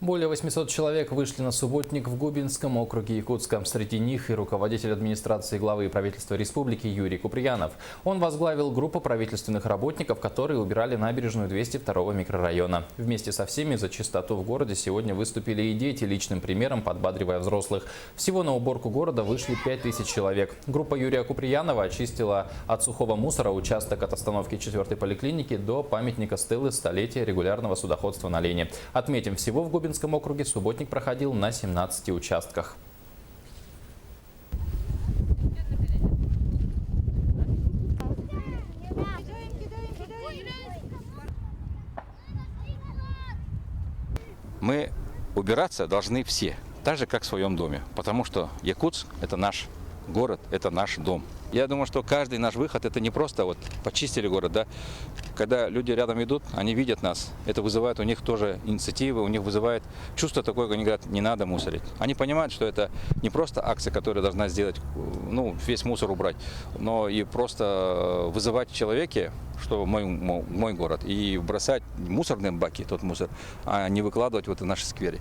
Более 800 человек вышли на субботник в Губинском округе Якутска. Среди них и руководитель администрации главы правительства республики Юрий Куприянов. Он возглавил группу правительственных работников, которые убирали набережную 202-го микрорайона. Вместе со всеми за чистоту в городе сегодня выступили и дети, личным примером подбадривая взрослых. Всего на уборку города вышли 5000 человек. Группа Юрия Куприянова очистила от сухого мусора участок от остановки 4-й поликлиники до памятника стелы столетия регулярного судоходства на Лейне. Отметим, всего в Губинском округе субботник проходил на 17 участках. Мы убираться должны все, так же как в своем доме, потому что Якутск – это наш город, это наш дом. Я думаю, что каждый наш выход – это не просто вот почистили город, да. Когда люди рядом идут, они видят нас, это вызывает у них тоже инициативы, у них вызывает чувство такое, они говорят, не надо мусорить. Они понимают, что это не просто акция, которая должна сделать, ну, весь мусор убрать, но и просто вызывать в человеке, что мой город, и бросать в мусорные баки тот мусор, а не выкладывать вот в наши скверы.